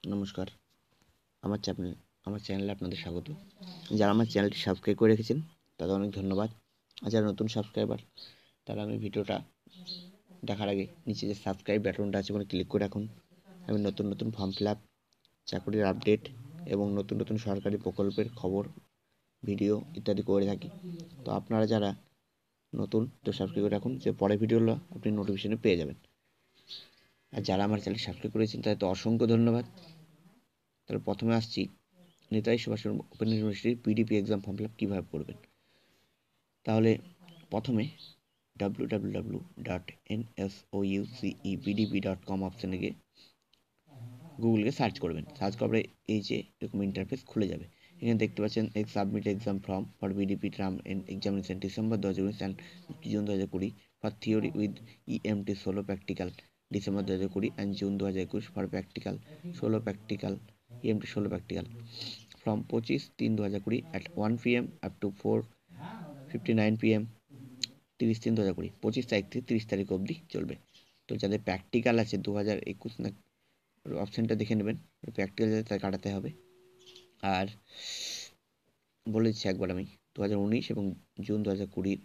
নমস্কার, আমার চ্যানেল আমার চ্যানেলে আপনাদের স্বাগত। যারা আমার চ্যানেলটি সাবস্ক্রাইব করে রেখেছেন তাদের অনেক ধন্যবাদ। আর যারা নতুন সাবস্ক্রাইবার তারা আমি ভিডিওটা দেখার আগে নিচে যে সাবস্ক্রাইব বাটনটা আছে ওখানে ক্লিক করে রাখুন। আমি নতুন নতুন ফর্ম ফিল আপ, চাকরির আপডেট এবং নতুন নতুন সরকারি প্রকল্পের খবর, ভিডিও ইত্যাদি করে থাকি। তো আপনারা যারা নতুন তো সাবস্ক্রাইব করে রাখুন, যে পরের ভিডিওগুলো আপনি নোটিফিকেশনে পেয়ে যাবেন। আর যারা আমার চ্যানেল সাবস্ক্রাইব করেছেন তাদের তো অসংখ্য ধন্যবাদ। তাহলে প্রথমে আসছি, Netaji Subhas Open University PDP exam form fill up কীভাবে করবেন। তাহলে প্রথমে www.nsoucebdp.com অপশানে গিয়ে গুগলকে সার্চ করবেন। সার্চ করার এই যে এরকম ইন্টারফেস খুলে যাবে। এখানে দেখতে পাচ্ছেন submit exam form for BDP term and examination December 2019 and June 2020 for theory with EMT 16 practical December 2020 and June 2021 for practical 16 practical EMT 16 practical from 25/3/2020 at 1 PM up to 4:59 PM 30/3/2020। 25 তারিখ থেকে 30 তারিখ অবধি চলবে। তো যাদের প্র্যাকটিক্যাল আছে 2021 না অপশানটা দেখে নেবেন, প্র্যাকটিক্যাল যাদের তার কাটাতে হবে। আর বলে দিচ্ছি একবার আমি, 2019 এবং জুন 2020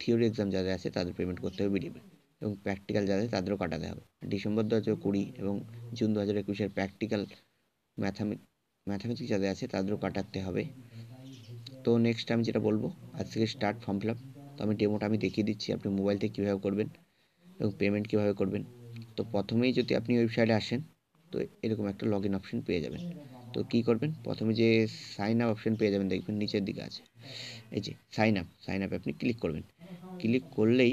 থিওরি এক্সাম যাদের আছে তাদের পেমেন্ট করতে হবে বিডিপি, এবং প্র্যাকটিক্যাল যাদের তাদেরও কাটাতে হবে। ডিসেম্বর 2020 এবং জুন 2021 প্র্যাকটিক্যাল ম্যাথামেটিক্স যাদের আছে তাদেরও কাটাতে হবে। তো নেক্সট আমি যেটা বলবো, আজ থেকে স্টার্ট ফর্ম ফিল আপ। তো আমি ডেমোটা দেখিয়ে দিচ্ছি আপনি মোবাইল থেকে কীভাবে করবেন এবং পেমেন্ট কীভাবে করবেন। তো প্রথমেই যদি আপনি ওয়েবসাইটে আসেন তো এরকম একটা লগ ইন অপশন পেয়ে যাবেন। তো কী করবেন, প্রথমে যে সাইন আপ অপশন পেয়ে যাবেন, দেখবেন নিচের দিকে আছে এই যে সাইন আপে আপনি ক্লিক করবেন। ক্লিক করলেই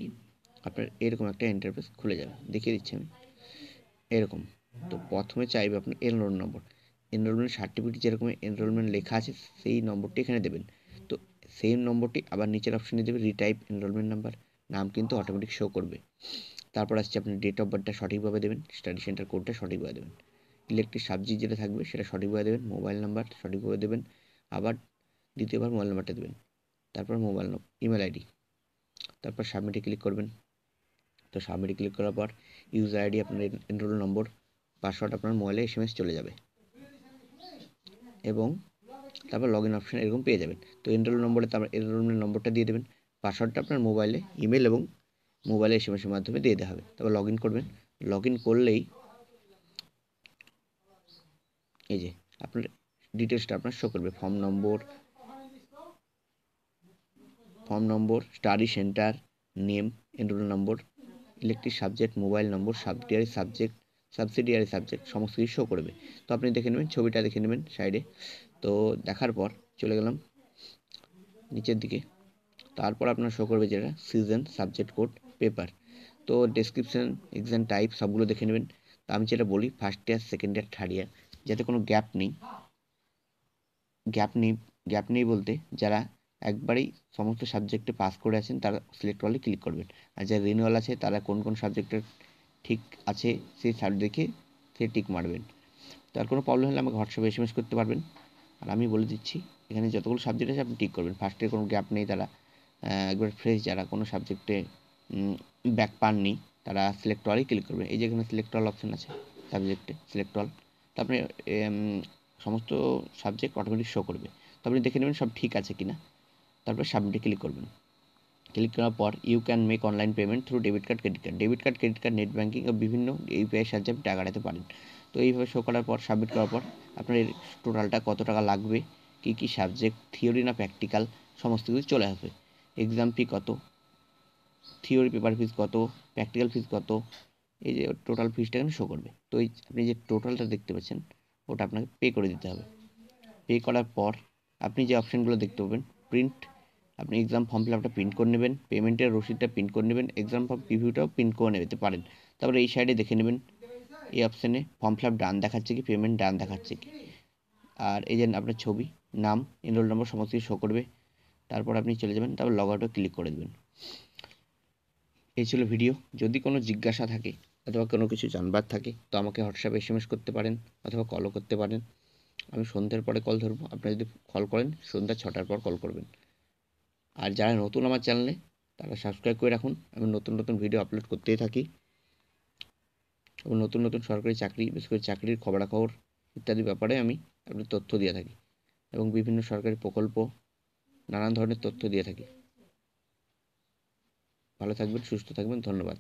আপনার এরকম একটা ইন্টারফেস খুলে যাবে, দেখিয়ে দিচ্ছি আমি এরকম। তো প্রথমে চাইবে আপনার এনরোলমেন্ট সার্টিফিকেট যেরকম এনরোলমেন্ট লেখা আছে সেই নম্বরটি এখানে দেবেন। তো সেই নম্বরটি আবার নিচের অপশানে দেবে রিটাইপ এনরোলমেন্ট নাম্বার, নাম কিন্তু অটোমেটিক শো করবে। তারপর আসছে আপনি ডেট অফ বার্থটা সঠিকভাবে দেবেন, স্টাডি সেন্টার কোডটা সঠিকভাবে দেবেন, ইলেকট্রিক সাবজেক্ট যেটা থাকবে সেটা সঠিকভাবে দেবেন, মোবাইল নাম্বার সঠিকভাবে দেবেন, আবার দ্বিতীয়বার মোবাইল নাম্বারটা দেবেন, তারপর ইমেল আইডি, তারপর সাবমিটে ক্লিক করবেন। তো সাবমিটে ক্লিক করার পর ইউজার আইডি, আপনার এনরোল নম্বর, পাসওয়ার্ড আপনার মোবাইলে SMS চলে যাবে এবং তারপর লগ ইন অপশান এরকম পেয়ে যাবেন। তো এনরোল নম্বরে তারপর এনরোলমেন্ট নম্বরটা দিয়ে দেবেন, পাসওয়ার্ডটা আপনার মোবাইলে ইমেল এবং মোবাইলে SMS-এর মাধ্যমে দিয়ে দেওয়া হবে। তারপর লগ ইন করবেন। লগ ইন করলেই এই যে আপনার ডিটেলসটা আপনার শো করবে, form number, study centre name, enrol number, electric subject, mobile number, subsidiary subject সমস্ত কিছু শো করবে। তো আপনি দেখে নেবেন, ছবিটা দেখে নেবেন সাইডে। তো দেখার পর চলে গেলাম নিচের দিকে। তারপর আপনার শো করবে যেটা সিজন, সাবজেক্ট কোড, পেপার। তো ডেসক্রিপশন, এক্সাম টাইপ সবগুলো দেখে নেবেন। তো আমি যেটা বলি, first year, second year, third year, যাতে কোনো গ্যাপ নেই বলতে যারা একবারেই সমস্ত সাবজেক্টে পাস করে আছেন তারা সিলেক্ট করলে ক্লিক করবেন। আর যারা রিনিউয়াল আছে তারা কোন কোন সাবজেক্টে ঠিক আছে সেই দেখে সে টিক মারবেন। তার কোনো প্রবলেম হলে আমাকে হোয়াটসঅ্যাপে SMS করতে পারবেন। আর আমি বলে দিচ্ছি, এখানে যতগুলো সাবজেক্ট আছে আপনি টিক করবেন। ফার্স্ট ইয়ার কোনো গ্যাপ নেই, তারা একবার ফ্রেশ, যারা কোনো সাবজেক্টে ব্যাক পাননি তারা সিলেক্ট অলেই ক্লিক করবেন। এই যে এখানে সিলেক্ট অল অপশান আছে সাবজেক্টে, সিলেক্ট অল। তো আপনি সমস্ত সাবজেক্ট অটোমেটিক শো করবে। তো আপনি দেখে নেবেন সব ঠিক আছে কিনা, তারপর সাবমিটে ক্লিক করবেন। ক্লিক করার পর you can make online payment through debit card, credit card, net banking ও বিভিন্ন ইউপিআই সাহায্যে আপনি টাকা কাটাতে পারেন। তো এইভাবে শো করার পর সাবমিট করার পর আপনার টোটালটা কত টাকা লাগবে, কী সাবজেক্ট, থিওরি না প্র্যাকটিক্যাল, সমস্ত কিছু চলে আসবে। এক্সাম ফি কত, থিওরি পেপার ফিস কত, প্র্যাকটিক্যাল ফিস কত, এই যে টোটাল ফিসটা এখানে শো করবে। তো এই আপনি যে টোটালটা দেখতে পাচ্ছেন ওটা আপনাকে পে করে দিতে হবে। পে করার পর আপনি যে অপশানগুলো দেখতে পাবেন, প্রিন্ট, আপনি এক্সাম ফর্ম ফিল আপটা প্রিন্ট করে নেবেন, পেমেন্টের রসিদটা প্রিন্ট করে নেবেন, এক্সাম ফর্ম প্রিভিউটাও প্রিন্ট করে নিতে পারেন। তারপরে এই সাইডে দেখে নেবেন এই অপশানে ফর্ম ফিল আপ ডান দেখাচ্ছে কি, পেমেন্ট ডান দেখাচ্ছে কি। আর এই যে আপনার ছবি, নাম, এনরোল নম্বর সমস্ত কিছু শো করবে। তারপর আপনি চলে যাবেন, তারপর লগ আউটে ক্লিক করে দেবেন। এই ছিল ভিডিও। যদি কোনো জিজ্ঞাসা থাকে অথবা কোনো কিছু জানবার থাকে তো আমাকে হোয়াটসঅ্যাপে SMS করতে পারেন অথবা কলও করতে পারেন। আমি সন্ধ্যের পরে কল ধরবো। আপনি যদি কল করেন সন্ধ্যা 6টার পর কল করবেন। আর যারা নতুন আমার চ্যানেলে তারা সাবস্ক্রাইব করে রাখুন। আমি নতুন নতুন ভিডিও আপলোড করতেই থাকি এবং নতুন নতুন সরকারি চাকরি, বিশেষ করে চাকরির খবরাখবর ইত্যাদি ব্যাপারে আমি আপনার তথ্য দিয়ে থাকি এবং বিভিন্ন সরকারি প্রকল্প নানান ধরনের তথ্য দিয়ে থাকি। ভালো থাকবেন, সুস্থ থাকবেন, ধন্যবাদ।